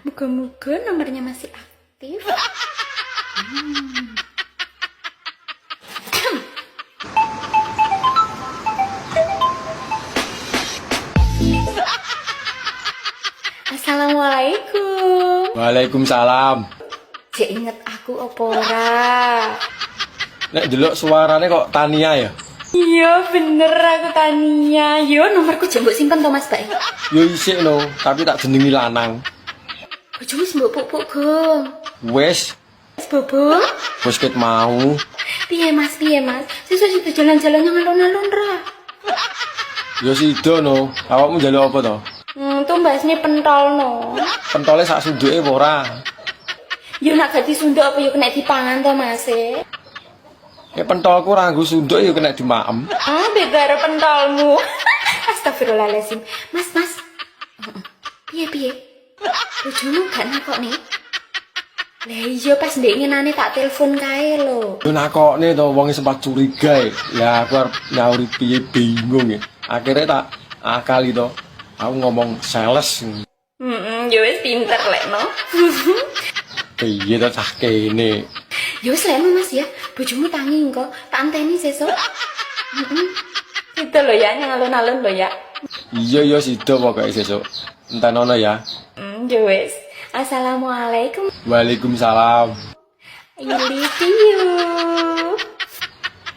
Moga-moga nomornya masih aktif. Assalamualaikum. Waalaikumsalam. Cek inget aku opo ora? Nek delok suarane kok Tania ya? Iya bener aku Tania. Yo nomorku jembuk simpen to Mas Bae. Yo isik no, tapi tak jenengi lanang. Bojomu mbok puk-puk Gong. Wes, Mas Bobo. wes ket mau. Piye Mas? Sesuk situ jalan-jalan yang alun-alun ra. Yo sido no, awakmu njaluk apa to? Tumbasnya pentol no. Pentole sak sunduke apa ora? Yo nak ganti sunduk apa yo kena dipangan to Mas e? Nek pentolku ora nggo sunduk yo kena dimaem. Ah, beda karo pentolmu. Astagfirullahaladzim. Mas. Piye? Bojomu gak nakok nih? Lah iya pas ndek ngenane tak telepon kae lho. Yo nakokne to wong sempat curiga ya. Aku arep nyauri piye bingung ya. Akhirnya tak akali to. Aku ngomong sales. Yo wis pinter lek no. Piye to cah kene? Yo wis lek no Mas ya. Bojomu tangi engko, tak anteni sesuk. Itu lho ya, yang alun-alun lho ya. Iya sido pokoke sesuk. Entenono ya. Yo wis. Assalamualaikum. Waalaikumsalam. I love you.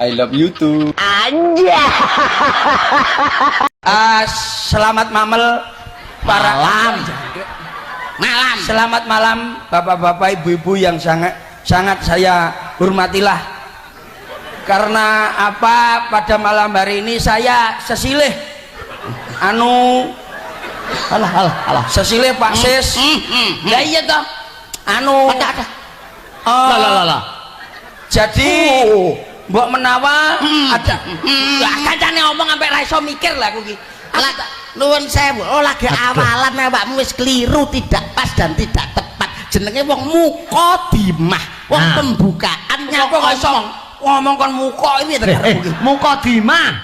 I love you too. Selamat mamel para malam. Selamat malam bapak-bapak, ibu-ibu yang sangat saya hormatilah. Karena apa, pada malam hari ini saya sesilih alah sesilih Pak Sis. Ya iya toh jadi mbok menawa ada kancane ngomong sampai ra iso mikir lah aku iki. Nuwun sewu, lagi awalan awakmu wis keliru, tidak pas dan tidak tepat. Jenenge wong mukodimah, wong pembukaan nyapa ngomong kon muka ini mukodimah.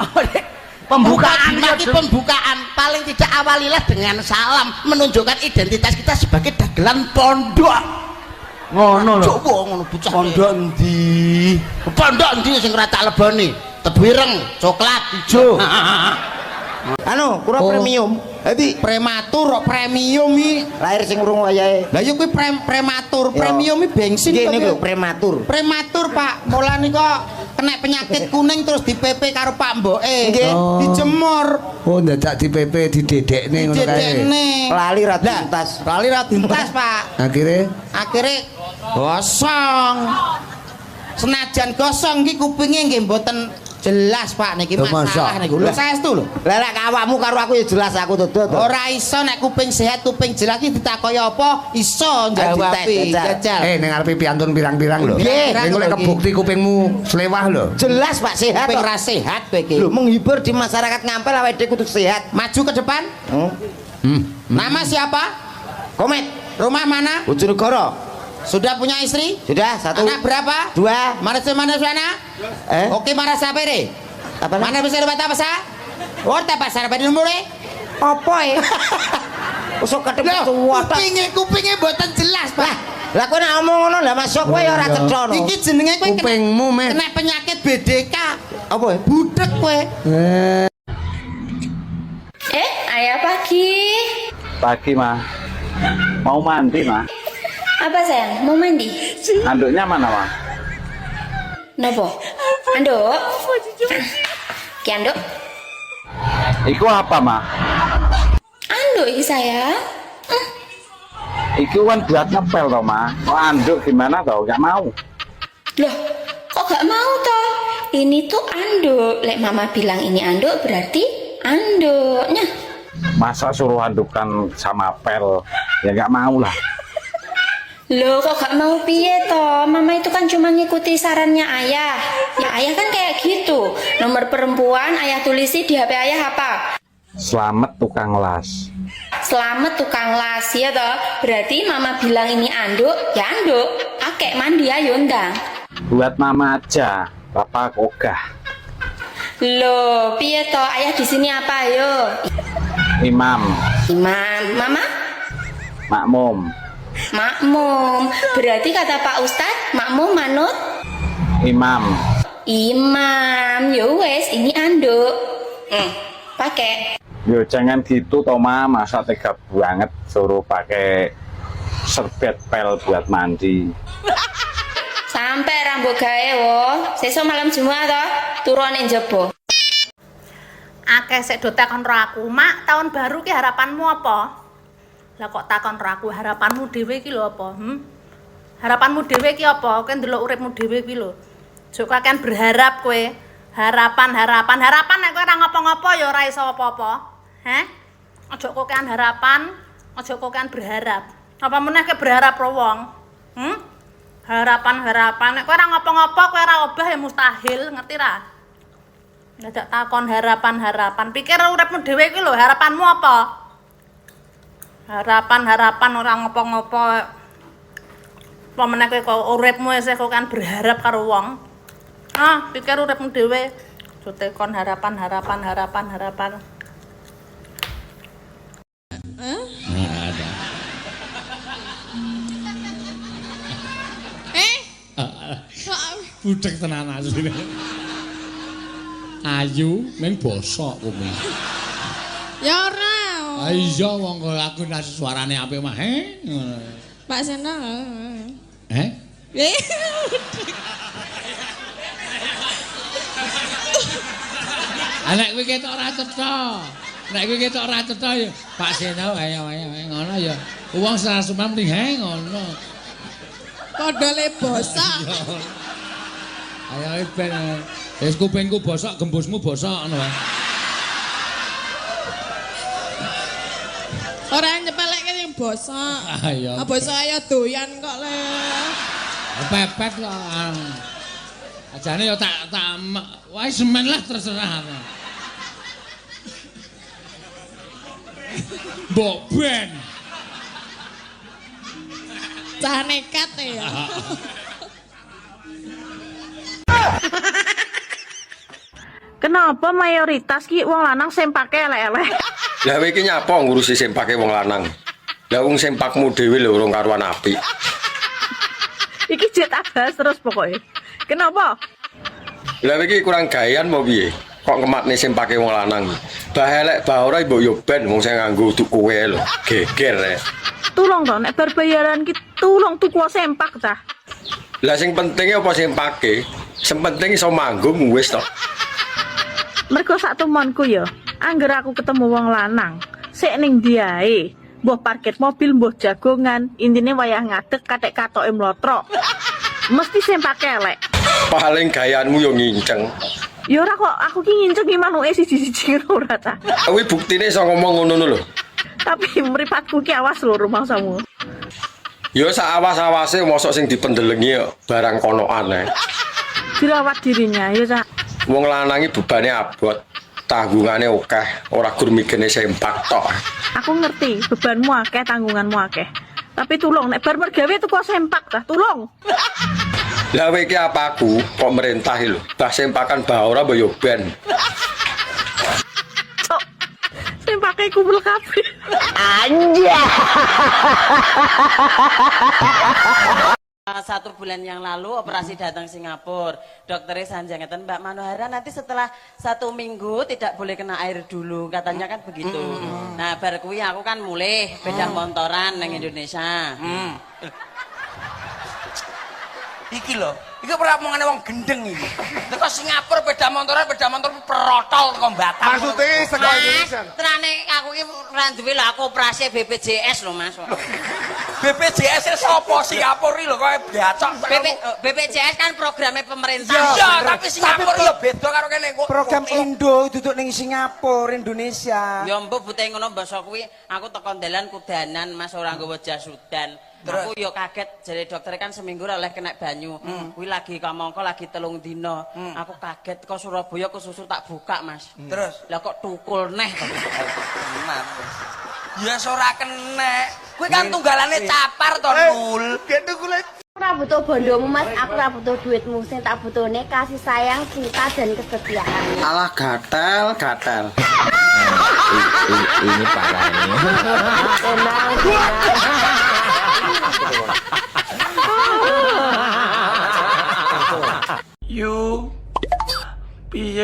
Pembukaan lagi pembukaan paling tidak awalilah dengan salam menunjukkan identitas kita sebagai dagelan pondok. Ngono lho. Coba ngono bocah. Pondok endi? Pondok endi sing ora tak leboni? Tebu ireng, coklat, ijo. Kura premium. Dadi prematur kok premium iki. Lahir sing urung wayahe. Lah yo kuwi prematur, premium iki bensin kok. Ngene lho prematur. Prematur, Pak. Mulane kok kena penyakit kuning terus di PP karo Pak Mboke. Nggih, dijemur. Oh, ndadak di PP didedekne ngono kae. Didedekne. Lali ra dintas, Pak. Akhire gosong. Senajan gosong iki kupinge nggih mboten jelas Pak niki masalah niku. Lho saestu lho. Lah lek awakmu karo aku ya jelas aku dodot. Ora iso nek kuping sehat kuping jelas iki ditakoki apa iso njawabi. Jajal. Ning arepe piantun pirang-pirang lho. Ning lek kebukti kupingmu slewah lho. Jelas Pak sehat. Kuping ra sehat kowe iki. Lho menghibur di masyarakat ngampel awake dhewe kudu sehat. Maju ke depan. Nama siapa? Komet. Rumah mana? Bojonegoro. Sudah punya istri? Sudah, satu. Anak berapa? Dua. Mana sana? Oke, mana siapa ini? Mana bisa dapat apa sah? Oh, dapat sarapan di nomor apa ya? Usuk ketemu tua. Kupingnya buatan jelas, Pak. Lah kowe nek ngomong ngono lah masuk kowe ora cetha. Iki jenenge kowe kupingmu kena penyakit BDK. Apa ya? Budek kowe. Ayah pagi. Pagi mah mau mandi mah. Apa sayang? Mau mandi? Anduknya mana mah? Nopo? Anduk? Ki anduk? Iku apa mah? Anduk iki sayang. Iku kan buat ngepel toh mah. Mau anduk gimana toh? Gak mau. Loh, kok gak mau toh? Ini tuh anduk. Lek mama bilang ini anduk berarti anduknya. Masa suruh andukan sama pel? Ya gak mau lah. Loh kok gak mau piye toh? Mama itu kan cuma ngikuti sarannya ayah. Ya ayah kan kayak gitu. Nomor perempuan ayah tulisi di HP ayah apa? Selamat tukang las. Selamat tukang las ya toh. Berarti mama bilang ini anduk, ya anduk. Akek mandi ayo ndang. Buat mama aja. Papa ogah. Loh, piye toh? Ayah di sini apa ayo? Imam. Imam. Mama? Makmum. Makmum. Berarti kata Pak Ustadz, makmum manut Imam. imam. Ya wes, ini anduk. Pakai. Yo jangan gitu Toma, masa tega banget suruh pakai serbet pel buat mandi. Sampai rambut gawe wo. Sesuk malam Jumat toh, turunin jebo. Akeh sik do takon ro aku, Mak, tahun baru ki harapanmu apa? Lah kok takon ro aku, harapanmu dhewe ki lho apa? Harapanmu dhewe ki apa? Kowe ndelok uripmu dhewe ki lho. Jok kakean berharap kowe. Harapan nek kowe ora ngopo-ngopo ya ora iso apa-apa. Heh? Aja kokean harapan, aja kokean berharap. Apa meneh kowe berharap ro wong? Harapan nek kowe ora ngopo-ngopo kowe ora obah ya mustahil, ngerti ra? Dadak takon harapan. Pikir uripmu dhewe iki lho, harapanmu apa? Harapan ora ngopo-ngopo. Apa meneh kowe uripmu isih kok kan berharap karo wong. Pikir uripmu dhewe. Jotekon harapan. Budek tenan asline. Ayu ning bosok kuwi. Ya ora. Iya wong kok aku nasi suarane apik mah Pak Sena. Nek kowe ketok ora cetha. Ya Pak Sena ayo ngono ya. Wong sarasumam mending ngono. Padha le bosok. Ayo ben wis kupingku bosok, gembusmu bosok ngono wae. Ora nyepelekke sing bosok. Ayo. Bosok ayo doyan kok le. Pepet kok. Ajane ya tak wae semen lah terserah. Mbok ben. Cah nekat ya. Kenapa mayoritas ki wong lanang sempake elek-elek? Lah kowe iki nyapa ngurusi sempake wong lanang? Lah wong sempakmu dhewe lho urung karuan apik. Iki jet abas terus pokoknya. Kenapa? Lah kowe iki kurang gayan mau piye? Kok ngematne sempake wong lanang? Bah elek bah ora mbok yo ben wong sing nganggo tuku kowe lho. Geger rek. Tulung to nek bar bayaran ki tulung tuku sempak ta. Lah sing pentinge apa sempake? Sing penting iso manggung wis to. Mergo sak temonku ya, angger aku ketemu wong lanang, sik ning ndi ae, mbuh parkir mobil, mbuh jagongan, intine wayah ngadeg katek katoke mlotrok. Mesti sempake elek. Paling gayanmu yo nginceng. Ya ora kok, aku ki nginceng ki manuke siji-siji ora ta. Kuwi buktine iso ngomong ngono lho. Tapi mripatku ki awas lho rumangsamu. Ya sak awas-awase mosok sing dipendelengi barang konoan ae. Dirawat dirinya ya Cak. Wong lanang iki bebane abot, tanggungane akeh, ora gur mikirne sempak tok. Aku ngerti bebanmu akeh, tanggunganmu akeh. Tapi tulung nek bar mergawe tuku sempak ta, tulung. Lah kowe iki apa aku kok merintah lho. Bah sempakan bah ora mbok yo ben. Cok. Sempake kumpul kabeh. Satu bulan yang lalu operasi datang Singapura, dokternya sanjangan Mbak Manohara nanti setelah 1 minggu tidak boleh kena air dulu, katanya kan begitu. Nah bar kuwi aku kan mulai beda montoran nang Indonesia. Iki lho, iki ora omongane wong gendeng iki. Teko Singapura beda motor perotol teko Batam. Maksudnya saka Indonesia. Terane aku iki ora duwe lho, aku operasi BPJS lho Mas. BPJS sapa Singapura iki lho kok bacok. BPJS kan programnya pemerintah. Iya, tapi Singapura ya beda karo kene kok. Program Indo duduk ning Singapura, Indonesia. Ya mbok bute ngono basa kuwi aku teko dalan kudanan Mas ora nggawa jas udan. Aku yo kaget jare dokter kan seminggu ora oleh kena banyu. Kuwi lagi kamangka lagi 3 dina. Aku kaget kok Surabaya kesusu tak buka, Mas. Terus lah kok tukul neh to. Ya ora kena. Kuwi kan tunggalane capar to, Nul. Ora butuh bondomu Mas, aku ora butuh duitmu. Sing tak butuhne kasih sayang, cinta dan kesetiaan. Alah gatel. Ini parah ini.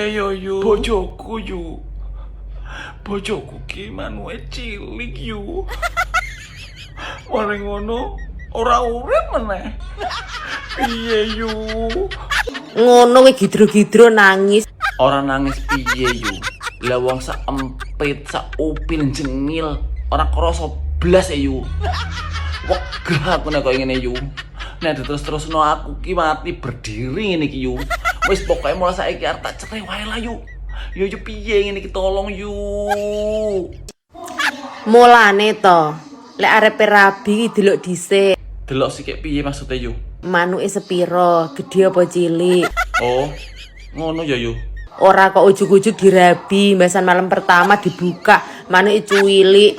Piye yo yu? Bojoku yu. Bojoku ki manuke cilik yu. Mari ngono ora urip meneh. Piye yu? Ngono kuwi gidro-gidro nangis. Ora nangis piye yu? Lah wong sak empit, sak upil jengil, ora krasa blas yu. Wegah aku nek koyo ngene yu. Nek terus-terusno aku ki mati berdiri ngene iki yu. Wis pokoke mulai saiki arep tak cerai wae lah yu. Yo piye ngene iki tolong yu. Mulane to, lek arepe rabi delok dhisik. Delok sikik piye maksudnya yu? Manuke sepiro, gedhe apa cilik? Oh, ngono ya yu. Ora kok ujug-ujug dirabi, mbasan malam pertama dibuka, manuke cuwilik.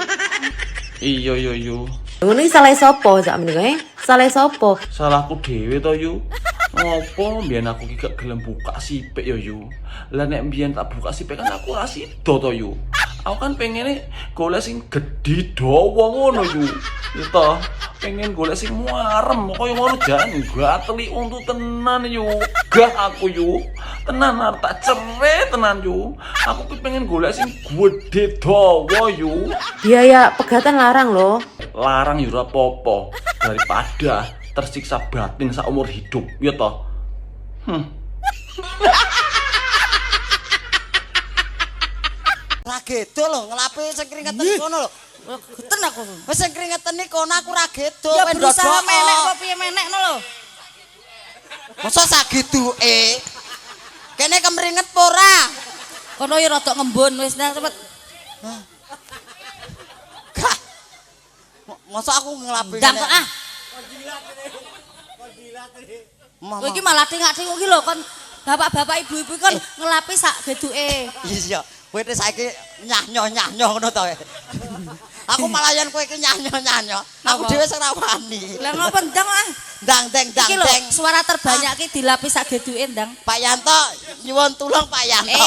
Iya yu. Ngono iki salah sapa sak meniko? Salah sapa? Salahku dhewe to yu. Ngopo mbiyen aku ki gak gelem buka sipik ya yu. Lah nek mbiyen tak buka sipik kan aku ora sida to yu. Aku kan pengene golek sing gedhi dawa ngono yu. Ya toh, pengen golek sing muarem kaya ngono jan gateli untu tenan yu. Gah aku yu. Tenan arep tak cerai tenan yu. Aku ki pengen golek sing gedhe dawa yu. Biaya pegatan larang loh. Larang ya ora apa-apa daripada tersiksa batin saumur hidup, ya toh. Ra gedo lho, ngelapi sing keringetan kono lho. Geten aku. Wis sing keringetan kono aku ra gedo. Ya berusaha menek apa piye menekno lho. Masa sagiduke? Kene kemringet apa ora? Kono ya rada ngembun wis cepet. Gak. Masa aku ngelapi. Ndang kok ah. Kowe iki malah tingak-tinguk iki lho kon bapak-bapak ibu-ibu kon ngelapi sak geduke. Iya, kowe saiki nyah-nyoh ngono to. Aku malah yen kowe iki nyah-nyoh. Aku dhewe ora wani. Lah ngopo ndang ah? Ndang deng. Suara terbanyak ki dilapis sak geduke ndang. Pak Yanto nyuwun tulung Pak Yanto.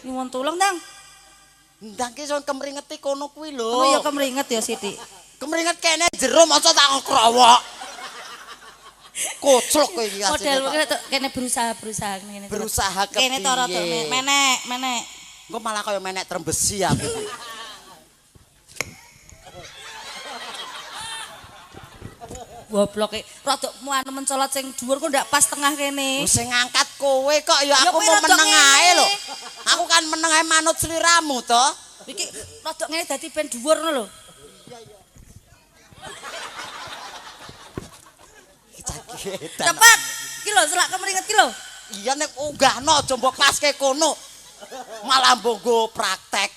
Nyuwun tulung ndang. Ndang ki son kemringeti kono kuwi lho. Oh ya kemringet ya sithik. Kemringet kene jero masa tak krowok. Koclok kowe iki asline. Model kene berusaha ngene. Berusaha kepiye? Kene to rada menek. Engko malah kaya menek trembesi aku. Gobloke rada muane mencolot sing dhuwur kok ndak pas tengah kene. Sing ngangkat kowe kok ya aku mau meneng ae lho. Aku kan meneng ae manut sliramu to. Iki rada ngene dadi ben dhuwur ngono lho. Cepat. Ki lho selak kemringet ki lho. Iya nek unggahno aja mbok paske kono. Malah mbok praktek.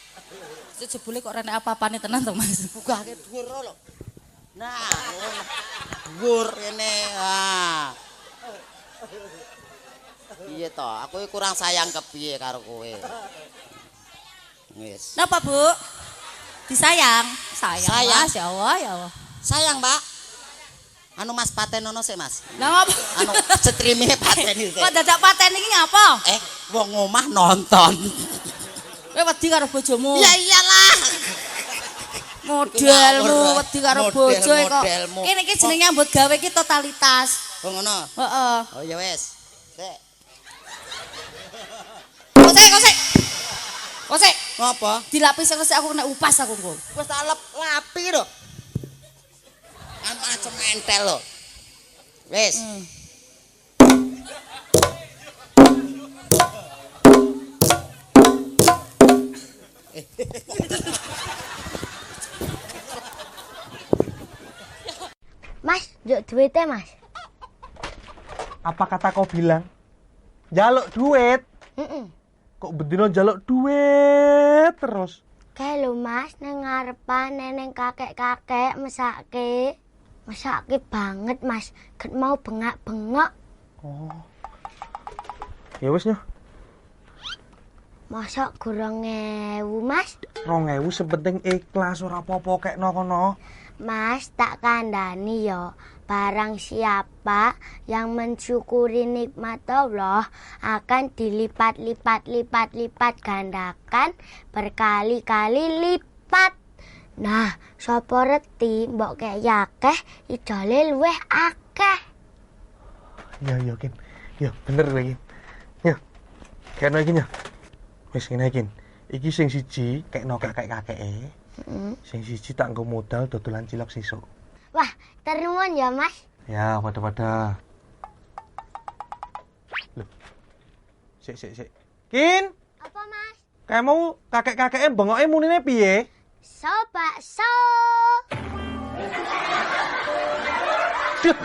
Jebule kok rene apa-apane tenan to Mas. Unggahke dhuwur lho. Nah, dhuwur kene. Ah. Piye to? Aku kurang sayang kepiye karo kowe. Wis. Napa, Bu? Disayang. Sayang. Mas, ya Allah. Sayang, Pak. Anu Mas patenono sik, Mas. Lah ngopo? Anu streaming pateni sik. Kok dadak paten iki ngapa? Wong omah nonton. Kowe wedi karo bojomu. Ya iyalah. Modelmu wedi karo bojo kok. Kene iki jenenge ambut gawe iki totalitas. Oh ngono. Heeh. Oh ya wis. Sik. Kosek. Ngapa? Dilapis kok aku kena upas aku kok. Wis tak lapi lho. Macam entel lho. Wis. Mas, njuk duitnya Mas. Apa kata kau bilang? Jaluk duit. Kok bedino jaluk duit terus? Kayak lho Mas, nang ngarepan neneng kakek-kakek mesake. Mesake banget Mas, ket mau bengak-bengok. Oh. Ya wis nyo. Masa kurang 1000 Mas? 2000 sepenting ikhlas ora apa-apa kekno kono. Mas, tak kandani yo. Barang siapa yang mensyukuri nikmat Allah akan dilipat gandakan berkali-kali lipat. Nah, sapa reti mbok kek yakeh idole luweh akeh. Iya Kin. Iya bener lagi. Kene iki ya. Wis ngene iki. Iki sing siji kekno kakek-kakeke. Sing siji tak nggo modal dodolan cilok sisuk. Wah, ternuwun ya, Mas. Ya, pada-pada. Loh. Sik. Kin, Apa, Mas? kamu kakek-kakeke bengoke munine piye? So bakso. Duh.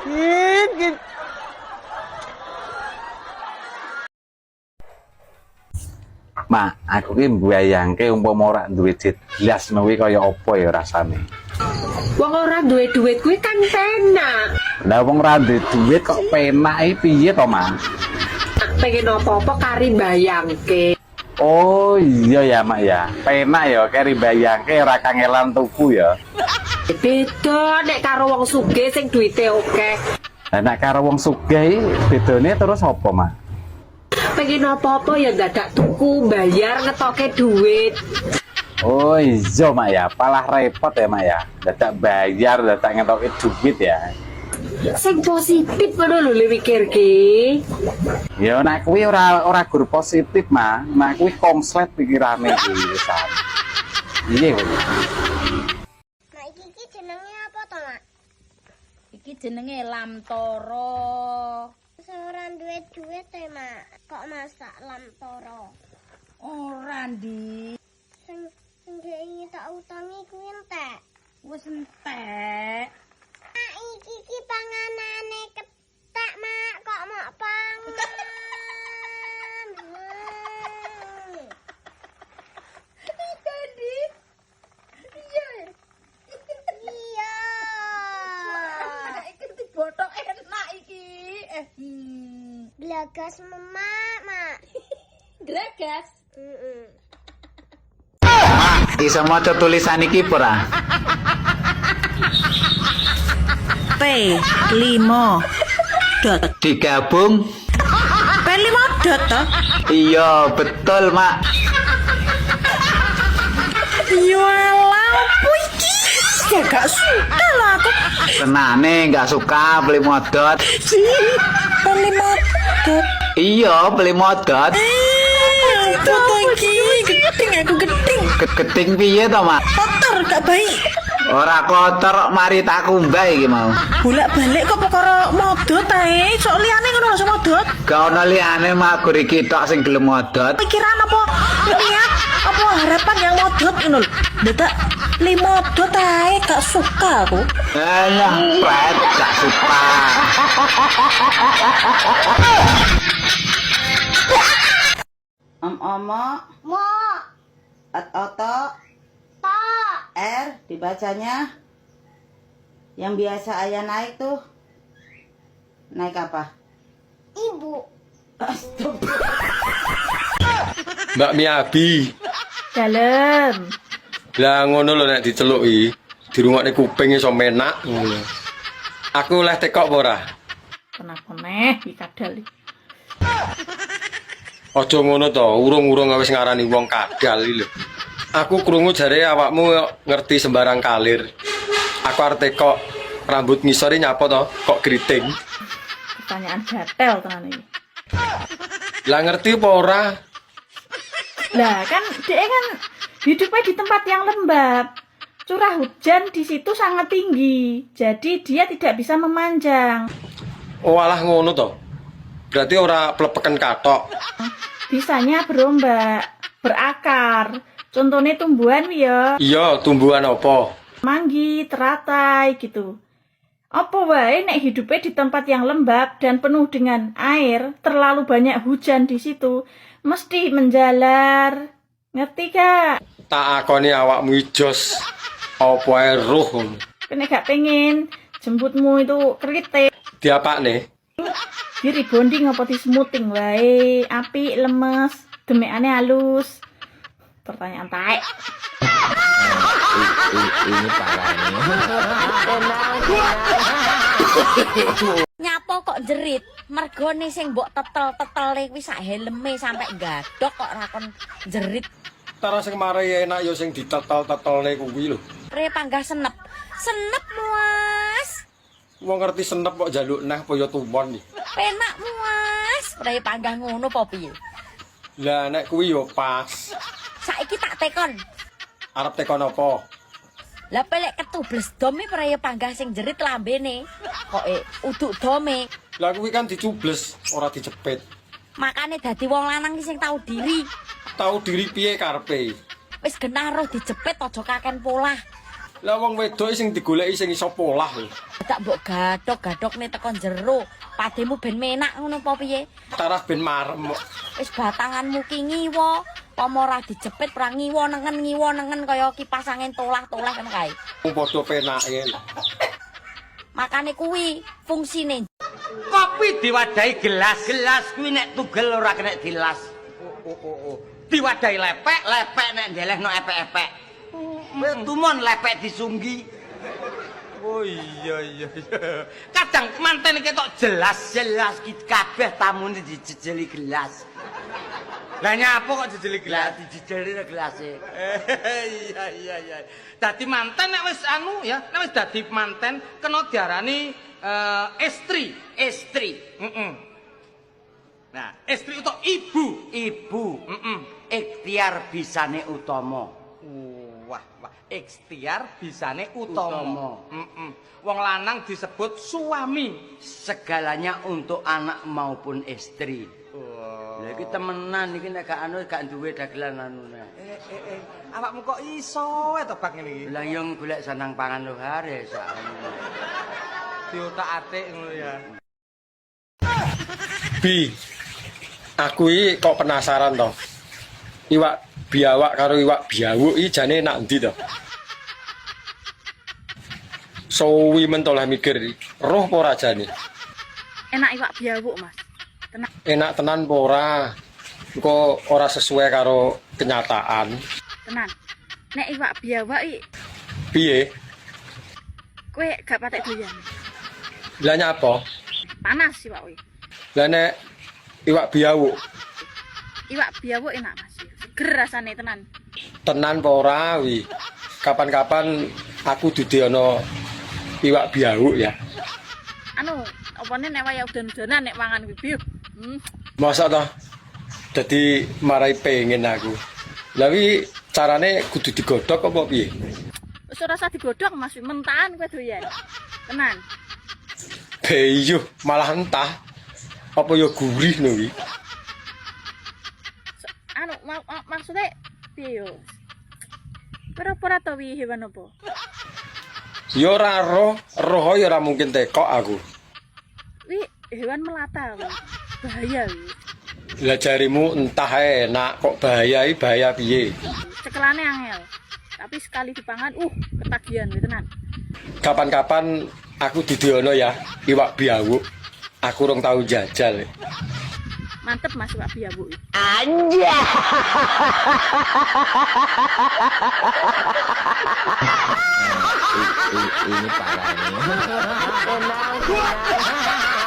Kin. Mak, aku ki mbayangke umpama ora duwe duit blas kuwi kaya apa ya rasane. Wong ora duwe duit kuwi kan penak. Lah wong ora duwe duit kok penak iki piye to, Mak? Pengen apa-apa kari bayangke. Oh iya ya, Mak ya. Penak ya keri bayangke ora kangelan tuku ya. Beda nek karo wong sugih sing duwite akeh. Lah nek karo wong sugih bedane terus apa, Mak? Pengen apa-apa ya dadak tuku, bayar ngetoke duit. Oh iya, Mak ya. Palah repot ya, Mak ya. Dadak bayar, dadak ngetoke duit ya. Sing positif ngono lho le mikirke. Ya nek kuwi ora gur positif, Mak. Nek kuwi konslet pikirane iki wisan. Iya kok. Mak iki jenenge apa to, Mak? Iki jenenge lamtoro. Ora duwe duit e, Mak. Kok masak lamtoro? Ora ndi. Sing iki tak utangi kuwi entek. Wis entek. Mak iki panganane ketek, Mak. Kok mok pangan? Tadi. Iya. Iya. Iki dibotok enak iki. Glagas memak, Mak. Gragas. Mak, iso maca tulisan iki ora? P5 dot Digabung. P5 dot toh? Iya, betul, Mak. Ya lampu iki. Ya gak suka lah aku. Tenane nggak suka beli modot. P5 dot. Iya, beli modot. Foto iki gedeng aku gedeng. Keting piye to, Mak? Kotor gak baik. Ora kotor, mari tak kumbah iki mau. Bolak-balik kok perkara modot ae. Sok liyane ngono langsung modot. Gak ono liyane, Mak, gur iki tok sing gelem modot. Pikiran apa niat apa harapan yang modot ngono lho. Dadak li modot ae gak suka aku. Alah, pret gak suka. Omo, Mo, oto, ta, R dibacanya. Yang biasa ayah naik tuh. Naik apa? ibu. Mbak Miabi. Dalem. Lah ngono lho nek diceluki, dirungokne kuping iso menak ngono. Aku oleh tekok apa ora? Kenapa neh iki kadal iki. Aja ngono to, urung-urung wis ngarani wong kadal iki lho. Aku krungu jare awakmu ngerti sembarang kalir. Aku arep tekok rambut ngisore nyapa to, kok keriting. Pertanyaan gatel tenan iki. Lah ngerti apa ora? Lah kan dia kan hidupnya di tempat yang lembab. Curah hujan di situ sangat tinggi. Jadi dia tidak bisa memanjang. Oh alah ngono to. Berarti ora plepeken katok. Bisanya berombak, berakar. Contohnya tumbuhan ya. Iya, tumbuhan apa? Manggi, teratai gitu. Apa wae nek hidupnya di tempat yang lembab dan penuh dengan air, terlalu banyak hujan di situ, mesti menjalar. Ngerti gak? Tak akoni awakmu jos. Apa ae roh. Kene gak pengen jemputmu itu kritik. Diapakne? Di rebonding apa di smoothing wae, apik, lemes, demekane halus. Pertanyaan taek. Ini parahnya. Nyapo kok jerit? Mergone sing mbok tetel-tetele kuwi sak helme sampai gadok kok rakon jerit. Tara sing marai enak ya sing ditetel-tetelne kuwi lho. Pre panggah senep. Senep, Mas. Wong ngerti senep kok njaluk neh apa ya tumon iki. Penakmu Mas, ora panggang ngono apa piye? Lah nek kuwi yo pas. Saiki tak tekon. Arep tekon apa? Lah pelek ketubles dome ora ya panggah sing jerit lambene. Kok uduk dome. Lah kuwi kan dicubles, ora dicepet. Makane dadi wong lanang ki sing tau diri. Tahu diri piye karepe? Wis genah roh dijepit aja kaken polah. Lah wong wedok sing digoleki sing iso polah lho. Tak mbok gadhok-gadhokne teko jero. Pademu ben menak ngono apa piye? Tarah ben marem kok. Wis batanganmu ki ngiwa, apa ora dijepit perang ngiwa nengen kaya kipas angin tolah-tolah kan kae. Wong padha penake. Makane kuwi fungsine. Kopi diwadahi gelas. Gelas kuwi nek tugel ora kena dilas. Diwadahi lepek nek ndelehno epek-epek. Tumon lepek disunggi. Oh iya. Kadang manten ketok jelas ki kabeh tamune dijejeli gelas. Lah nyapa kok jejeli gelas? Dijejeli gelase. Iya. Dadi manten nek wis anu ya, nek wis dadi manten kena diarani istri. Nah, istri utawa ibu. Ikhtiar bisane utama. Wah, ikhtiar bisane utama. Wong lanang disebut suami. Segalanya untuk anak maupun istri. Lha iki temenan iki nek gak anu gak duwe dagelan anune. Awakmu kok iso to bak ngene iki? Lah yo golek senang pangan lohare sak. Diotak-atik ngono ya. Bi. Aku iki kok penasaran to. Iwak biawak karo iwak biawuk iki jane nak endi to? Suwi mentolah mikir, roh apa ora jane? Enak iwak biawuk, Mas. Enak tenan apa ora? Kok ora sesuai karo kenyataan. Tenan. Nek iwak biawak iki Piye? kowe gak patek doyan. Lah nyapa? Panas iwak kuwi. Lah nek iwak biawuk Iwak biawuk enak, Mas. Seger rasane tenan. tenan apa ora wi? Kapan-kapan aku dudu ana iwak biawuk ya. Anu, opone nek wayah udan-udanan nek mangan kuwi. Masa toh? Dadi marai pengen aku. Lah wi carane kudu digodhog apa piye? Wis ora usah digodhog, Mas. Mentahan kowe doyan. Tenan. Beyo malah entah. Apa ya gurih no wi? Anu, maksudnya piye yo? Ora to wi hewan apa? Ya ora roh ya ora mungkin tekok aku. Wi hewan melata wi. Bahaya wi. Lah jarimu entah enak kok bahaya piye? Cekelane angel. Tapi sekali dipangan ketagihan wi tenan. Kapan-kapan aku didono ya iwak biawuk. Aku rong tau jajal. Mantep Mas iwak biawuk. Anja. Ini parah ini.